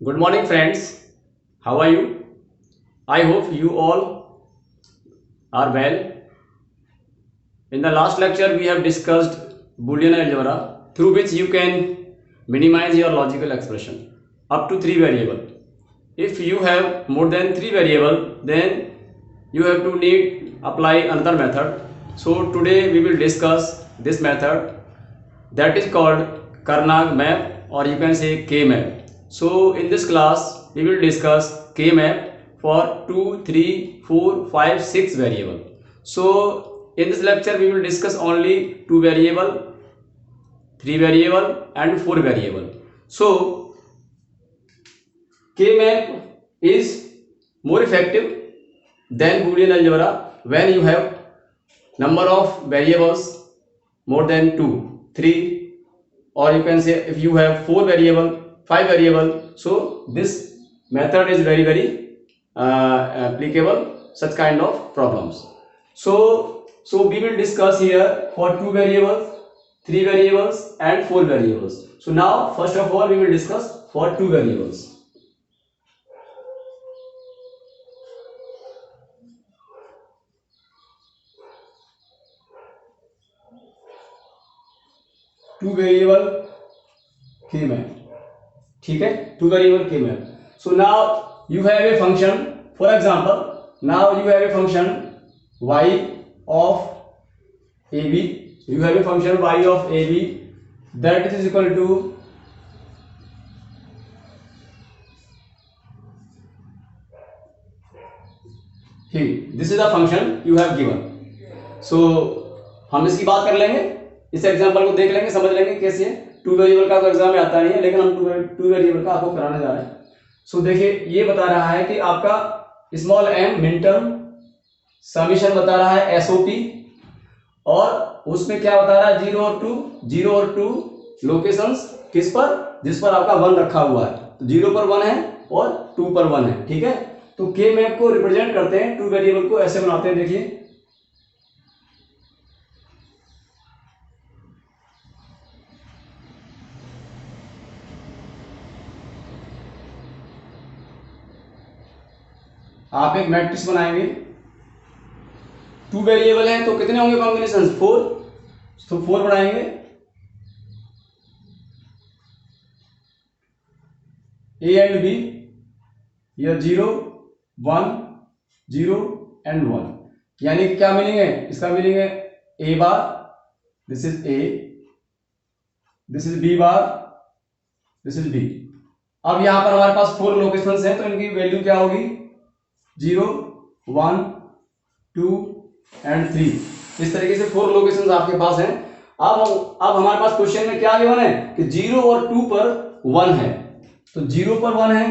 Good morning, friends. How are you? I hope you all are well. In the last lecture, we have discussed Boolean algebra, through which you can minimize your logical expression up to 3 variables. If you have more than 3 variables, then you have to need apply another method. So today we will discuss this method that is called Karnaugh map, or you can say K map. So in this class we will discuss K map for 2, 3, 4, 5, 6 variable. So in this lecture we will discuss only 2 variable, 3 variable and 4 variable. So K map is more effective than Boolean algebra when you have number of variables more than 2, 3, or you can say if you have 4 variable, 5 variable. So this method is very applicable such kind of problems. So we will discuss here for 2 variables, 3 variables and 4 variables. So now first of all we will discuss for 2 variables. Two variable के map, ठीक है, two variable के map. So now you have a function, for example now you have a function y of ab, you have a function y of ab that is equal to here, this is the function you have given. So हम इसकी बात कर लेंगे, इस example को देख लेंगे, समझ लेंगे कैसे है. टू वेरिएबल का तो एग्जाम में आता नहीं है, लेकिन हम टू वेरिएबल का आपको कराने जा रहे हैं. सो देखिए ये बता रहा है कि आपका small m min term summation बता रहा है एसओपी, और उसमें क्या बता रहा है 0 और 2 लोकेशंस किस पर, जिस पर आपका 1 रखा हुआ है. तो 0 पर 1 है और 2 पर 1 है, ठीक है. तो के मैप को रिप्रेजेंट करते हैं, टू वेरिएबल को ऐसे बनाते हैं. देखिए आप एक मैट्रिक्स बनाएंगे, टू वेरिएबल है तो कितने होंगे कॉम्बिनेशन, 4. तो 4 बनाएंगे, ए एंड बी, यह 0 1 0 एंड 1. यानी क्या मीनिंग है इसका, मीनिंग है A bar, this is A, this is B bar, this is B. अब यहां पर हमारे पास 4 लोकेशंस हैं, तो इनकी वैल्यू क्या होगी 0 1 2 एंड 3. इस तरीके से 4 लोकेशंस आपके पास हैं. अब हमारे पास क्वेश्चन में क्या गिवन है कि 0 और 2 पर 1 है, तो 0 पर 1 है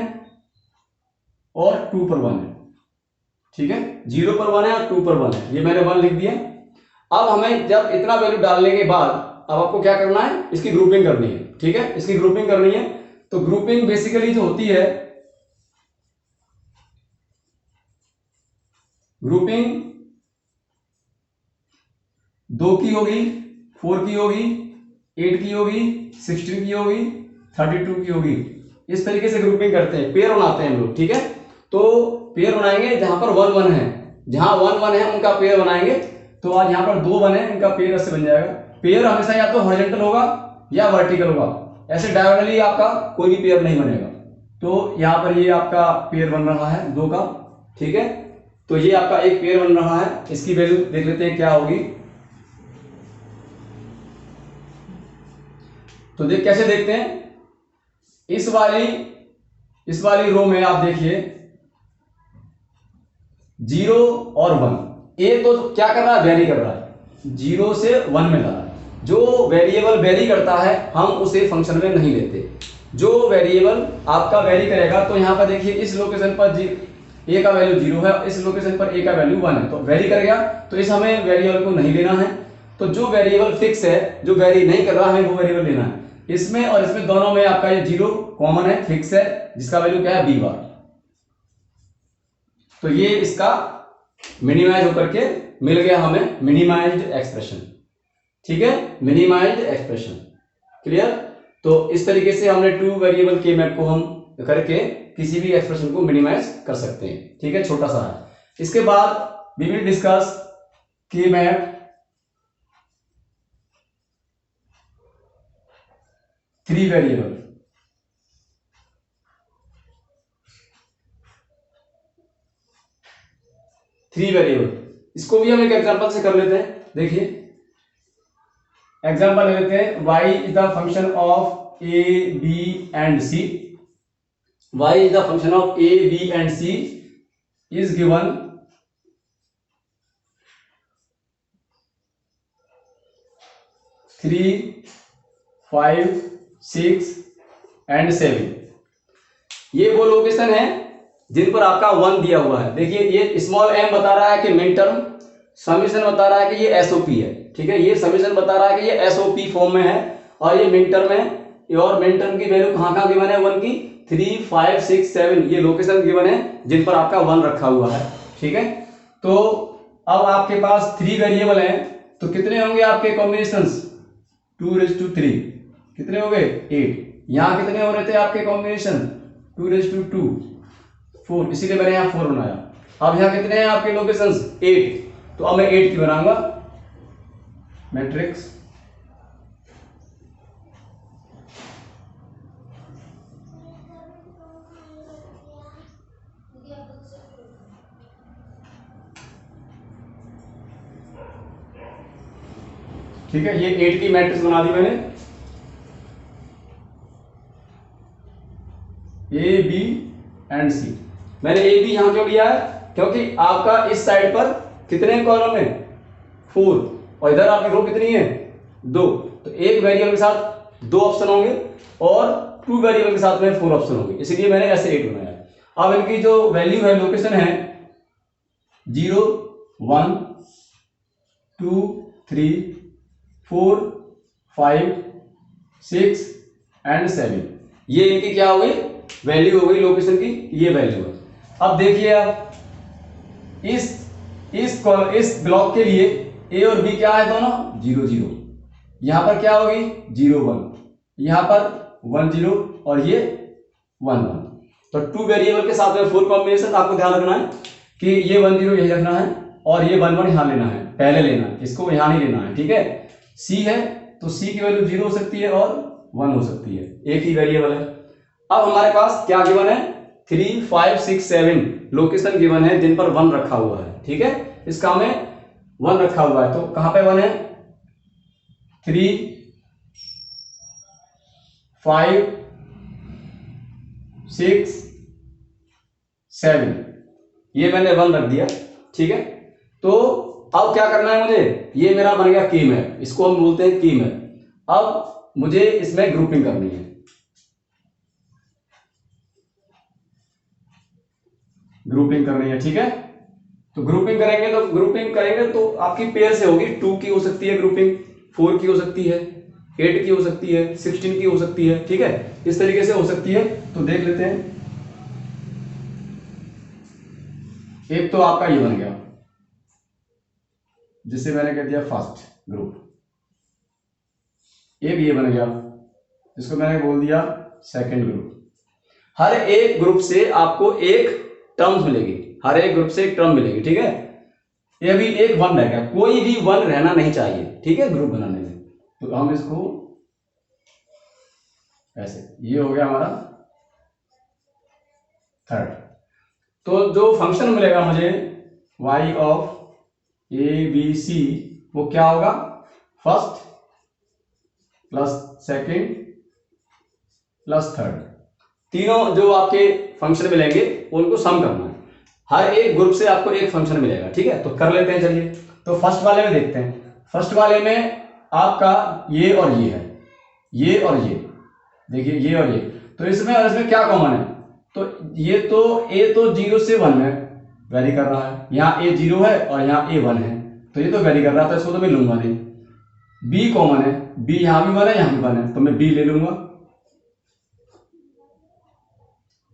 और 2 पर 1 है, ठीक है. 0 पर 1 है और 2 पर 1 है, ये मैंने 1 लिख दिया. अब हमें जब इतना वैल्यू डालने के बाद अब आपको क्या करना है, इसकी ग्रुपिंग करनी है, ठीक है. इसकी ग्रुपिंग करनी है. तो ग्रुपिंग बेसिकली जो होती है, ग्रुपिंग 2 की होगी, 4 की होगी, 8 की होगी, 16 की होगी, 32 की होगी. इस तरीके से ग्रुपिंग करते हैं, पेयर बनाते हैं हम लोग, ठीक है. तो पेयर बनाएंगे जहां पर 1 1 है, जहां 1 1 है उनका पेयर बनाएंगे. तो आज यहां पर 2 1 है, इनका पेयर ऐसे बन जाएगा. पेयर हमेशा या तो हॉरिजॉन्टल होगा या वर्टिकल होगा, ऐसे डायगोनली आपका कोई भी पेयर नहीं बनेगा. तो यहां पर ये आपका पेयर बन रहा है 2 का, ठीक है. तो ये आपका एक पेयर बन रहा है. इसकी वैल्यू देख लेते हैं क्या होगी. तो देख कैसे देखते हैं, इस वाली रो में आप देखिए 0 और 1. ए तो क्या कर रहा है, वेरी कर रहा है, 0 से 1 में जा रहा है. जो वेरिएबल वेरी करता है हम उसे फंक्शन में नहीं लेते. जो वेरिएबल आपका वेरी करेगा, तो यहां पर देखिए इस लोकेशन पर ए का वैल्यू 0 है, इस लोकेशन पर ए का वैल्यू 1 है, तो वेरी कर गया. तो इस हमें वेरिएबल को नहीं लेना है. तो जो वेरिएबल फिक्स है, जो वेरी नहीं कर रहा, हमें वो वेरिएबल लेना है. इसमें और इसमें दोनों में आपका ये 0 कॉमन है, फिक्स है, जिसका वैल्यू क्या है, बी बार. तो ये इसका मिनिमाइज होकर के मिल गया हमें मिनिमाइज्ड एक्सप्रेशन, ठीक है, मिनिमाइज्ड एक्सप्रेशन. क्लियर. तो इस तरीके से हमने टू वेरिएबल के मैप को हम करके किसी भी एक्सप्रेशन को मिनिमाइज कर सकते हैं। ठीक है, छोटा सा है। इसके बाद वी विल डिस्कस के map, three variable. Three variable, इसको भी हम एक एग्जांपल से कर लेते हैं। देखिए एग्जांपल ले लेते हैं, y is the function of a b and c। y is the function of a b and c is given 3, 5, 6 and 7। ये वो लोकेशन है जिन पर आपका 1 दिया हुआ है। देखिए ये स्मॉल m बता रहा है कि मिन टर्म, समीशन बता रहा है कि ये एसओपी है। ठीक है, ये समीशन बता रहा है कि ये एसओपी फॉर्म में है, और ये मिन टर्म है। और मिन टर्म की वैल्यू कहाँ कहाँ गिवन है 1 की, 3, 5, 6, 7 ये लोकेशन गिवन है जिन पर आपका 1 रखा हुआ है। ठीक है, तो अब आपके पास 3 वेरिएबल हैं, तो कितने होंगे आपके कॉम्बिनेशंस, 2⁻3 कितने हो गए 8। यहाँ कितने हो रहे थे आपके कॉम्बिनेशन 2⁻2 4, इसीलिए मैंने यहाँ 4 बनाया। अब यहाँ कितने हैं आपके लोकेशंस 8, तो अब मैं 8 की बनाऊंगा मैट्रिक्स। ठीक है, ये 8 की मैट्रिक्स बना दी मैंने, ए बी एंड सी। मैंने ए बी यहां क्यों लिया है, क्योंकि आपका इस साइड पर कितने कॉलम है 4, और इधर आपकी रो कितनी है 2, तो एक वेरिएबल के साथ 2 ऑप्शन होंगे और 2 वेरिएबल के साथ में 4 ऑप्शन होंगे, इसलिए मैंने ऐसे 8 बनाया। अब इनकी जो वैल्यू है, लोकेशन है 0, 1, 2, 3, 4, 5, 6 एंड 7। ये इनकी क्या हो गई, वैल्यू हो गई लोकेशन की, ये वैल्यू है। अब देखिए आप इस ब्लॉक के लिए ए और बी क्या है दोनों 0, 0। यहां पर क्या होगी 0, 1, यहां पर 1, 0 और ये 1, 1। तो 2 वेरिएबल के साथ में 4 कॉम्बिनेशन आपको ध्यान रखना है कि ये 1, 0 यही रखना है और ये 1, 1 यहां लेना है, पहले लेना है, इसको यहां नहीं लेना है। ठीक है, सी है तो सी की वैल्यू 0 हो सकती है और 1 हो सकती है, एक ही वेरिएबल है। अब हमारे पास क्या गिवन है 3, 5, 6, 7 लोकेशन गिवन है जिन पर 1 रखा हुआ है। ठीक है, इसका में 1 रखा हुआ है, तो कहां पे 1 है 3, 5, 6, 7, ये मैंने 1 रख दिया। ठीक है, तो अब क्या करना है मुझे, ये मेरा बन गया की मैप, इसको हम बोलते हैं की मैप। अब मुझे इसमें ग्रुपिंग करनी है, ग्रुपिंग करनी है। ठीक है, तो ग्रुपिंग करेंगे तो आपकी पेयर से होगी, 2 की हो सकती है ग्रुपिंग, 4 की हो सकती है, 8 की हो सकती है, 16 की हो सकती है। ठीक है, इस तरीके से हो सकती है। तो देख लेते हैं, एक तो आपका ये बन गया जिसे मैंने कह दिया फर्स्ट ग्रुप, एक ये बन गया जिसको मैंने बोल दिया सेकंड ग्रुप। हर एक ग्रुप से आपको एक टर्म्स मिलेगी, हर एक ग्रुप से एक टर्म मिलेगी। ठीक है, ये भी एक 1 रहेगा, कोई भी 1 रहना नहीं चाहिए। ठीक है, ग्रुप बनाने में तो हम इसको ऐसे, ये हो गया हमारा थर्ड। तो जो फंक्शन मिलेगा मुझे y of A B C, वो क्या होगा first plus second plus third, तीनों जो आपके फंक्शन मिलेंगे उनको सम करना है। हर एक ग्रुप से आपको एक फंक्शन मिलेगा। ठीक है, तो कर लेते हैं, चलिए। तो फर्स्ट वाले में देखते हैं। फर्स्ट वाले में आपका ये और ये है, ये और ये, देखिए ये और ये, तो इसमें और इसमें क्या कॉमन है, तो ये तो ए तो 0 से 1 में वैरी कर रहा है, यहाँ ए 0 है और यहाँ ए 1 है, तो ये तो वैरी कर रहा था, इसको तो मैं लूंगा नहीं। बी कॉमन है, बी यहां भी 1 है, यहां भी 1 है, तो मैं बी ले लूंगा।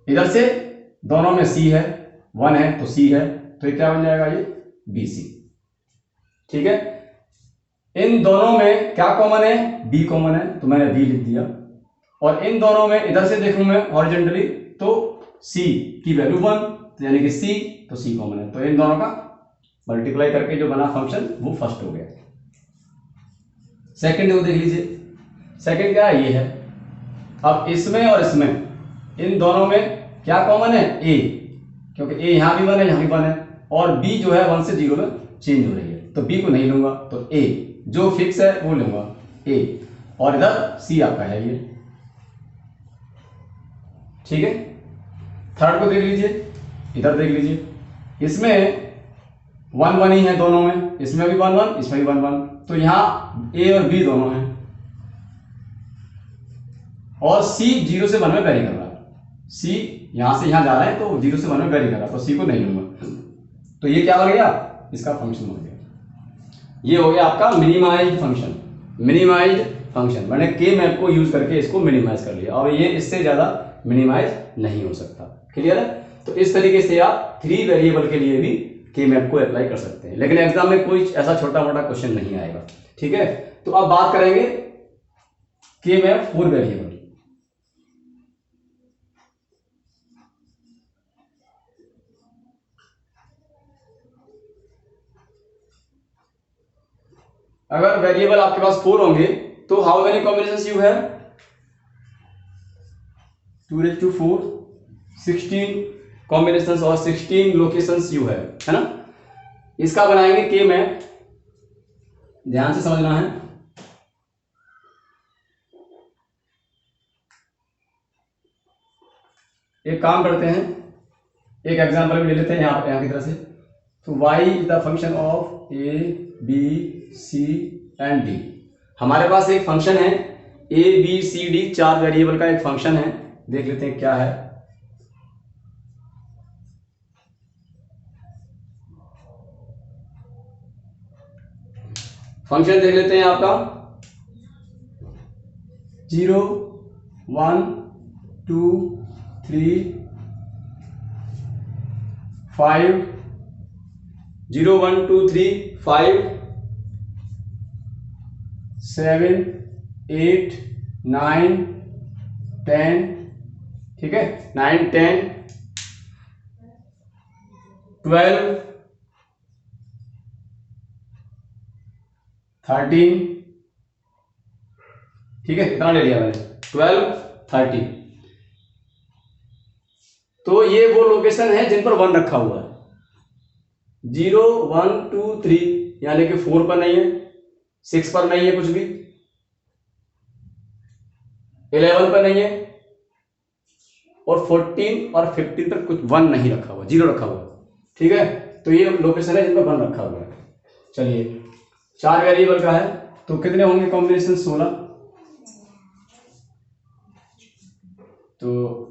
इधर से दोनों में सी है, 1 है तो सी है, तो ये क्या बन जाएगा ये बी सी। ठीक है, इन दोनों में क्या कॉमन है, बी कॉमन है, तो मैंने बी लिख दिया। और इन दोनों में इधर से देखूं मैं हॉरिजॉन्टली तो c की वैल्यू 1, तो यानी कि c, तो c कॉमन है, तो इन दोनों का मल्टीप्लाई करके जो बना फंक्शन वो फर्स्ट हो गया। सेकंड को देख लीजिए, सेकंड क्या है, ये है। अब इसमें और इसमें, इन दोनों में क्या कॉमन है, a, क्योंकि a यहां भी 1 है, यहां भी 1 है, और b जो है 1 से 0 में चेंज हो रही है, तो b को नहीं लूंगा, तो a जो फिक्स है वो लूंगा a, और इधर c आपका है ये, ठीक है। थर्ड को देख लीजिए, इधर देख लीजिए, इसमें 1 1 ही है दोनों में, इसमें भी 1 1, इसमें भी 1 1, तो यहां a और b दोनों हैं, और c 0 से 1 में वेरी कर रहा है, c यहां से यहां जा रहा है तो 0 से 1 में वेरी कर रहा है, तो c को नहीं लूंगा, तो ये क्या बन गया, इसका फंक्शन बन गया। ये हो गया आपका मिनिमाइज्ड फंक्शन। मिनिमाइज्ड फंक्शन मैंने के मैप को यूज करके इसको मिनिमाइज कर लिया, और ये इससे ज्यादा मिनिमाइज नहीं हो सकता। क्लियर है? तो इस तरीके से आप 3 वेरिएबल के लिए भी के मैप को अप्लाई कर सकते हैं, लेकिन एग्जाम में कोई ऐसा छोटा मोटा क्वेश्चन नहीं आएगा, ठीक है। तो अब बात करेंगे के मैप 4 वेरिएबल। अगर वेरिएबल आपके पास 4 होंगे तो how many combinations you have, 2⁴, 16 combinations और 16 लोकेशंस यू हैव, है ना। इसका बनाएंगे के मैप, ध्यान से समझना है। एक काम करते हैं, एक एग्जांपल भी ले लेते हैं यहां की तरह से। तो y is the function of a b c and d। हमारे पास एक फंक्शन है a b c d, 4 variable का एक फंक्शन है, देख लेते हैं क्या है। फंक्शन देख लेते हैं आपका 0 1 2 3 5, 0 1 2 3 5 7 8 9 10, ठीक है, 9 10 12 13, ठीक है, कितना ले लिया मैंने, 12 13। तो ये वो लोकेशन है जिन पर 1 रखा हुआ है, 0 1 2 3, यानी कि 4 पर नहीं है, 6 पर नहीं है, कुछ भी 11 पर नहीं है, और 14 और 15 पर कुछ 1 नहीं रखा हुआ, 0 रखा हुआ, ठीक है। तो ये लोकेशन है जिन पर 1 रखा हुआ है। चलिए 4 वेरिएबल का है, तो कितने होंगे कॉम्बिनेशन, 16। तो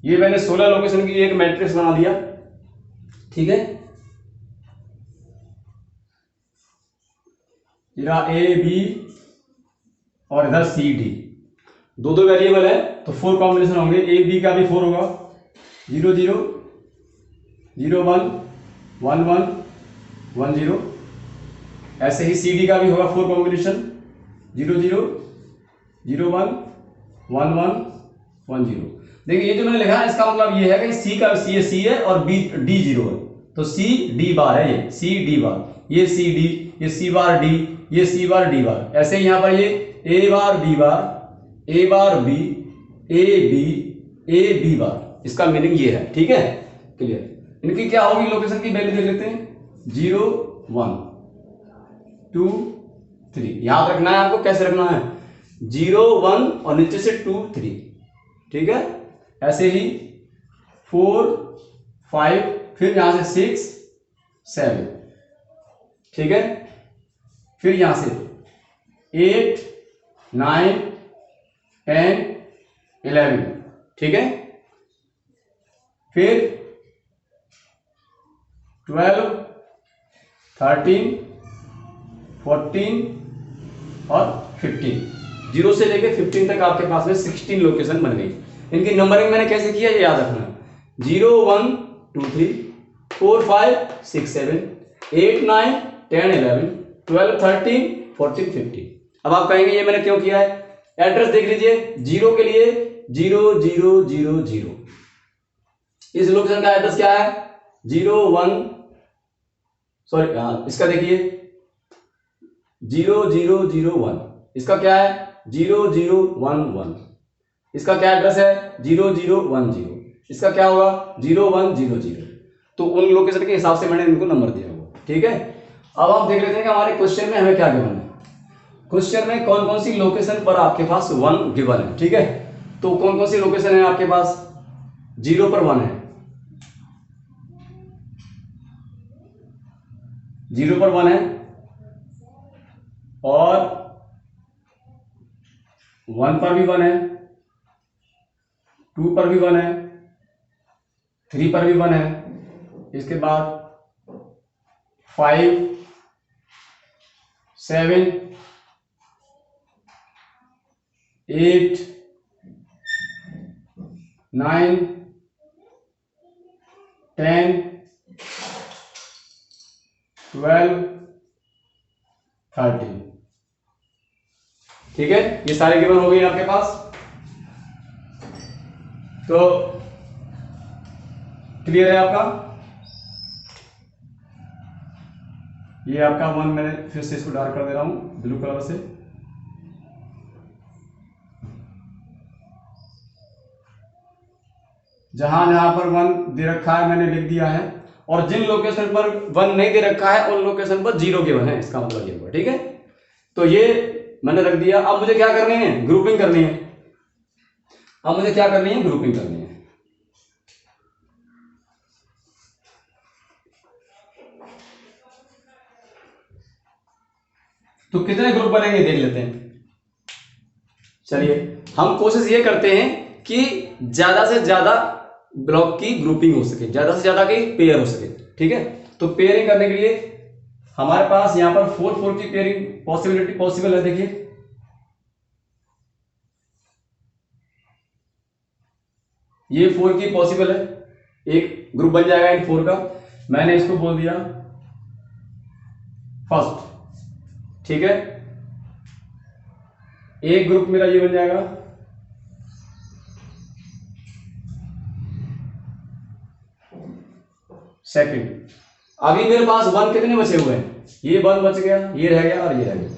ये मैंने 16 लोकेशन की एक मैट्रिक्स बना दिया, ठीक है। इधर ए बी और इधर सी डी, दो वेरिएबल है, तो 4 कॉम्बिनेशन होंगे। ए बी का भी 4 होगा, 0 0 0 1 1 1 1 0। ऐसे ही सी डी का भी होगा 4 कॉम्बिनेशन, 0 0 0 1 1 1 1 0। देखिए ये जो मैंने लिखा है इसका मतलब ये है कि सी का सी है और बी डी 0 है, तो सी डी बार है, ये सी डी बार, ये सी डी, ये सी बार डी, ये सी बार डी बार। ऐसे ही यहां पर ये A bar B bar, A bar B, A B bar, इसका मीनिंग ये है, ठीक है, क्लियर। इनकी क्या होगी लोकेशन की वैल्यू देख लेते हैं, 0 1 2 3, याद रखना है आपको, कैसे रखना है, 0 1 और नीचे से 2 3, ठीक है। ऐसे ही 4 5, फिर यहां से 6 7, ठीक है, फिर यहां से 8 9 10 11, ठीक है। फिर 12, 13, 14 और 15, 0 से लेके 15 तक आपके पास में 16 लोकेशन बन गई। इनकी नंबरिंग मैंने कैसे किया ये याद रखना, 0, 1, 2, 3, 4, 5, 6, 7, 8, 9, 10, 11, 12, 13, 14, 15। अब आप कहेंगे ये मैंने क्यों किया है? एड्रेस देख लीजिए, 0 के लिए 0, 0, 0, 0। इस लोकेशन का एड्रेस क्या है? 0, 1, सॉरी हाँ, इसका देखिए 0, 0, 0, 1। इसका क्या है? 0, 0, 1, 1। इसका क्या एड्रेस है? 0, 0, 1, 0। इसका क्या होगा? 0, 1, 0, 0। तो उन लोकेशन के हिसाब से मैंने इनको नंबर दिया होगा, ठीक है। अब आप देख लेते हैं कि हमारे क्वेश्चन में हमें क्या गिवन है। क्वेश्चन में कौन कौन सी लोकेशन पर आपके पास 1 गिवन है, ठीक है। तो कौन कौन सी लोकेशन है आपके पास? 0 पर 1 है, 0 पर 1 है, और 1 पर भी 1 है, 2 पर भी 1 है, 3 पर भी 1 है, इसके बाद 5, 7, 8, 9, 10, 12, 13, ठीक है। ये सारे गिवन हो गए आपके पास। तो क्लियर है आपका? ये आपका 1, मैंने फिर से इसको डार्क कर दे रहा हूं ब्लू कलर से। जहां जहां पर 1 दे रखा है मैंने लिख दिया है, और जिन लोकेशन पर 1 नहीं दे रखा है उन लोकेशन पर 0 गिवन है, इसका मतलब ये हुआ, ठीक है। तो ये मैंने रख दिया। अब मुझे क्या करनी है? ग्रुपिंग करनी है। अब मुझे क्या करनी है? ग्रुपिंग करनी है। तो कितने ग्रुप बनेंगे देख लेते हैं। चलिए हम कोशिश ये करते हैं कि ज्यादा से ज्यादा ब्लॉक की ग्रुपिंग हो सके, ज्यादा से ज्यादा की पेयर हो सके, ठीक है। तो पेयरिंग करने के लिए हमारे पास यहां पर 4, 4 की पेयरिंग पॉसिबल है। देखिए ये 4 की पॉसिबल है, एक ग्रुप बन जाएगा इन 4 का। मैंने इसको बोल दिया फर्स्ट, ठीक है। एक ग्रुप मेरा ये बन जाएगा, सेकंड। अभी मेरे पास 1 कितने बचे हुए हैं? ये 1 बच गया, ये रह गया और ये रह गया।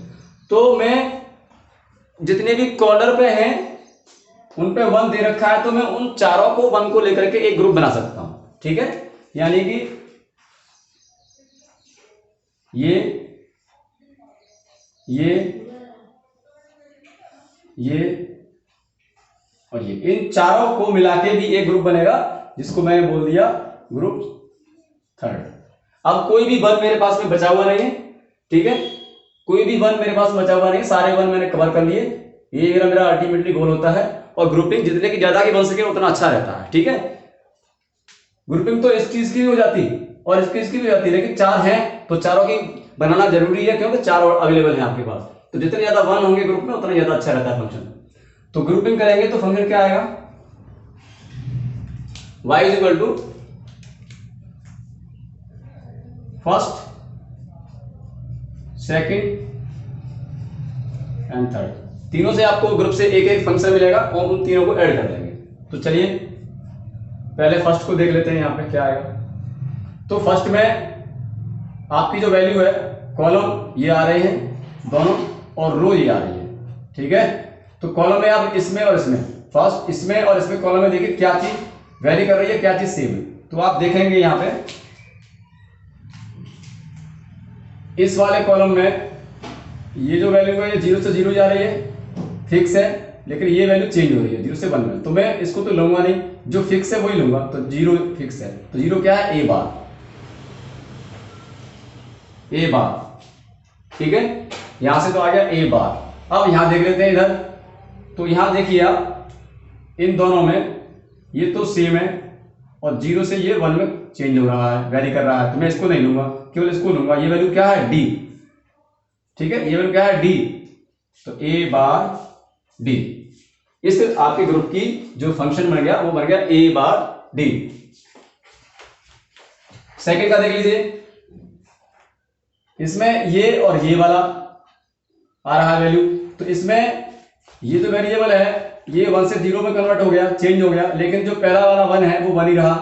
तो मैं जितने भी कॉर्नर पे हैं उन पे 1 दे रखा है, तो मैं उन चारों को 1 को लेकर के एक ग्रुप बना सकता हूं, ठीक है। यानी कि ये और ये, इन चारों को मिला के भी एक ग्रुप बनेगा, जिसको मैंने बोल दिया ग्रुप थर्ड। अब कोई भी 1 मेरे पास में बचा हुआ नहीं है, ठीक है। कोई भी 1 मेरे पास बचा हुआ नहीं, सारे 1 मैंने कवर कर लिए। ये मेरा अल्टीमेटली गोल होता है, और ग्रुपिंग जितने की ज्यादा की बन सके उतना अच्छा रहता है, ठीक है। ग्रुपिंग तो इस चीज की भी हो जाती और इसकी भी हो जाती, लेकिन 4 हैं तो चारों की बनाना जरूरी है, क्योंकि 4 अवेलेबल हैं आपके पास। तो जितने ज्यादा 1 होंगे ग्रुप में उतना ज्यादा अच्छा रहता है फंक्शन। तो ग्रुपिंग करेंगे तो फंक्शन क्या आएगा? y is equal to first, second and third. तीनों से आपको ग्रुप से एक एक फंक्शन मिलेगा और उन तीनों को ऐड कर देंगे। तो चलिए पहले फर्स्ट को देख लेते हैं, यहां पे क्या आएगा। तो फर्स्ट में आपकी जो वैल्यू है, कॉलम ये आ रहे हैं दोनों और रो ये आ रही है, ठीक है। तो कॉलम में आप इसमें और इसमें, फर्स्ट इसमें और इसमें कॉलम में देखिए क्या चीज वेरी कर रही है, क्या चीज सेम है। तो आप देखेंगे यहां पे इस वाले कॉलम में ये जो वैल्यू है ये 0 से 0 जा रही है, फिक्स है, लेकिन ये वैल्यू चेंज हो रही है 0 से 1 में। तो मैं इसको तो लूंगा नहीं, जो फिक्स है वही लूंगा। तो 0 फिक्स है, तो 0 क्या है? ए बार, ठीक है। यहां से तो आ गया ए बार। अब यहां देख लेते हैं इधर। तो यहां देखिए आप इन दोनों में ये तो सेम है, और 0 से ये 1 में चेंज हो रहा है, वेरी कर रहा है, तो मैं इसको नहीं लूंगा, केवल इसको लूंगा। ये वैल्यू क्या है, डी, ठीक है, ये वैल्यू क्या है, डी, तो ए बार डी। इस आपके ग्रुप की जो फंक्शन बन गया वो बन गया ए बार डी। सेकंड का देख लीजिए, इसमें ये और ये वाला आ रहा है वैल्यू, तो इसमें ये जो वेरिएबल है ये 1 से 0 में कन्वर्ट हो गया, चेंज हो गया, लेकिन जो पहला वाला 1 है वो 1 ही रहा,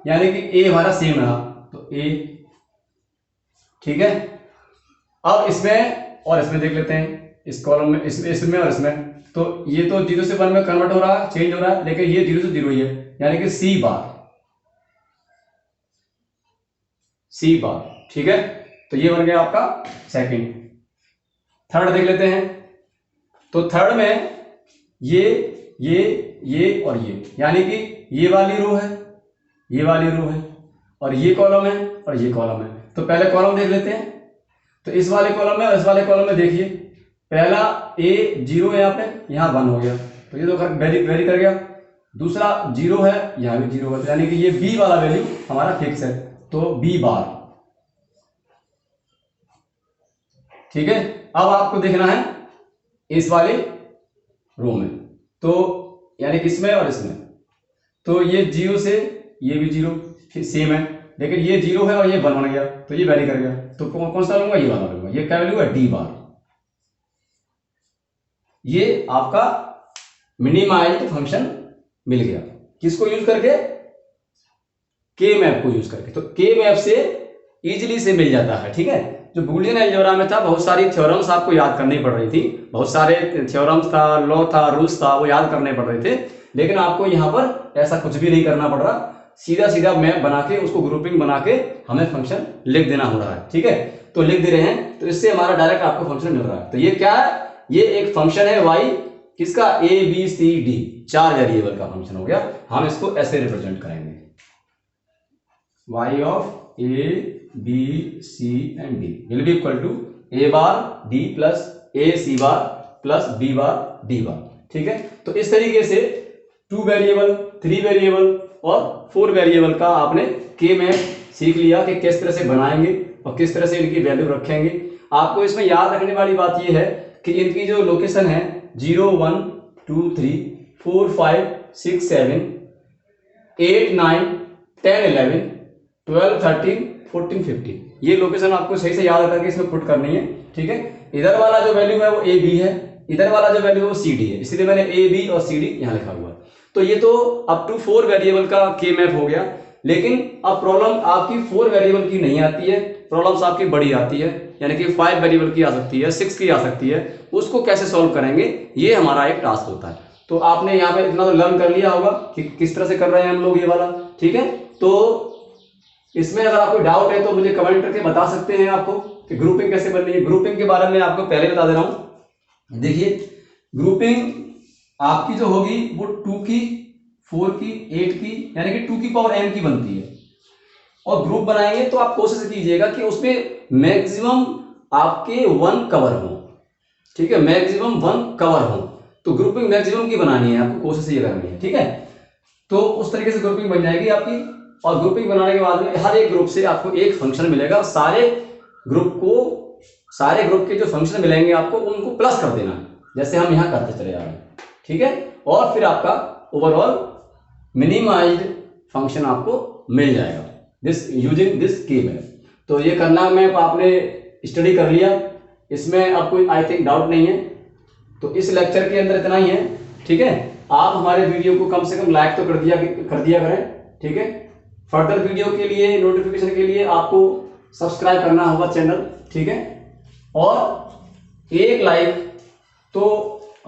यानी कि ए हमारा सेम रहा, तो ए, ठीक है। अब इसमें और इसमें देख लेते हैं, इस कॉलम में, इसमें और इसमें, तो ये तो 0 से 1 में कन्वर्ट हो रहा है, चेंज हो रहा है, लेकिन ये 0 से 0 ही है, यानी कि सी बार, ठीक है। तो ये बन गया आपका सेकंड। थर्ड देख लेते हैं, तो थर्ड में ये और ये, यानी कि ये वाली रो है, ये वाली रो है, और ये कॉलम है और ये कॉलम है। तो पहले कॉलम देख लेते हैं, तो इस वाले कॉलम में और इस वाले कॉलम में देखिए, पहला ए 0 है, यहाँ पे, यहाँ 1 हो गया, तो ये तो वेरी कर गया। दूसरा 0 है, यहाँ भी 0 है, यानी कि ये बी वाला वैल्यू हमारा फिक्स है, तो बी बार, ठीक है। अब आपको देखना है इस वाले रो में, तो यानी कि इसमें और इसमें, तो ये 0 से ये भी 0 सेम है, लेकिन ये 0 है और ये 1 बन गया, तो ये वैरी कर गया, तो कौन सा लूंगा, ये वाला लूंगा। ये क्या वैल्यू है, डी बार। ये आपका मिनिमाइज्ड फंक्शन मिल गया, किसको यूज करके, के मैप को यूज करके। तो के मैप से इजीली से मिल जाता है, ठीक है। जो बूलियन अलजेब्रा में था, बहुत सारी थ्योरम्स आपको याद करनी पड़ रही थी, बहुत सारे थ्योरम्स था, लॉ था, रूल्स था, वो याद करने पड़ रहे थे, लेकिन आपको यहाँ पर ऐसा कुछ भी नहीं करना पड़ रहा, सीधा सीधा मैप बना के उसको ग्रुपिंग बना के हमें फंक्शन लिख देना हो रहा है, ठीक है। तो लिख दे रहे हैं, तो इससे हमारा डायरेक्ट आपको फंक्शन मिल रहा है। तो ये क्या है, ये एक फंक्शन है वाई, किसका, A B C D, 4 variable का फंक्शन हो गया। हम इसको ऐसे रिप्रेजेंट करेंगे, y of A B C and D will be equal to A bar D plus A C bar plus B bar D bar, ठीक है। तो इस तरीके से 2 वेरिएबल, 3 वेरिएबल और 4 वेरिएबल का आपने के में सीख लिया कि किस तरह से बनाएंगे और किस तरह से इनकी वैल्यू रखेंगे। आपको इसमें याद रखने वाली बात यह है कि इनकी जो लोकेशन है 0 1 2 3 4 5 6 7 8 9 10 11 12 13 14 15, ये लोकेशन आपको सही से याद करके इसमें पुट करनी है, ठीक है। इधर वाला जो वैल्यू है वो ए बी है, इधर वाला जो वैल्यू है वो सी डी है, इसलिए मैंने ए बी और सी डी यहाँ लिखा हुआ है। तो ये तो अप टू 4 वेरिएबल का के मैप हो गया, लेकिन अब प्रॉब्लम आपकी 4 वेरिएबल की नहीं आती है, प्रॉब्लम्स आपकी बड़ी आती है, यानी कि 5 वेरिएबल की आ सकती है, 6 की आ सकती है। उसको कैसे सॉल्व करेंगे, ये हमारा एक टास्क होता है। तो आपने यहाँ पे इतना तो लर्न कर लिया होगा कि किस तरह से कर रहे हैं हम लोग ये वाला, ठीक है। तो इसमें अगर आपको डाउट है तो मुझे कमेंट करके बता सकते हैं आपको कि ग्रुपिंग कैसे करनी है। ग्रुपिंग के बारे में आपको पहले बता दे रहा हूं, देखिए ग्रुपिंग आपकी जो होगी वो 2 की, 4 की, 8 की, यानी कि 2 की पावर n की बनती है। और ग्रुप बनाएंगे तो आप कोशिश कीजिएगा कि उसमें मैक्सिमम आपके 1 कवर हो, ठीक है, मैक्सिमम 1 कवर हो। तो ग्रुपिंग मैक्सिमम की बनानी है, आपको कोशिश ये करनी है, ठीक है। तो उस तरीके से ग्रुपिंग बन जाएगी आपकी। और ग्रुपिंग बनाने के बाद में हर एक ग्रुप से आपको एक फंक्शन मिलेगा, सारे ग्रुप के जो फंक्शन मिलेंगे आपको उनको प्लस कर देना, जैसे हम यहाँ करते चले जा रहे हैं, ठीक है। और फिर आपका ओवरऑल मिनिमाइज्ड फंक्शन आपको मिल जाएगा दिस यूजिंग दिस के मैप। तो ये करना मैप आपने स्टडी कर लिया, इसमें अब कोई आई थिंक डाउट नहीं है। तो इस लेक्चर के अंदर इतना ही है, ठीक है। आप हमारे वीडियो को कम से कम लाइक तो कर दिया करें, ठीक है। फर्दर वीडियो के लिए, नोटिफिकेशन के लिए आपको सब्सक्राइब करना होगा चैनल, ठीक है। और एक लाइक तो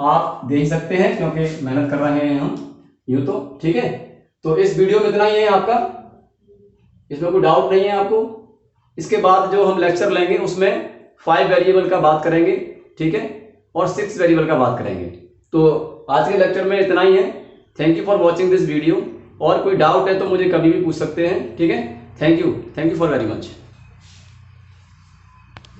आप दे ही सकते हैं क्योंकि मेहनत कर रहे हैं हम यूं तो, ठीक है। तो इस वीडियो में इतना ही है आपका, इसमें कोई डाउट नहीं है आपको। इसके बाद जो हम लेक्चर लेंगे उसमें 5 वेरिएबल का बात करेंगे, ठीक है, और 6 वेरिएबल का बात करेंगे। तो आज के लेक्चर में इतना ही है। Thank you for watching this video. और कोई डाउट है तो मुझे कभी भी पूछ सकते हैं, ठीक है। Thank you for very much.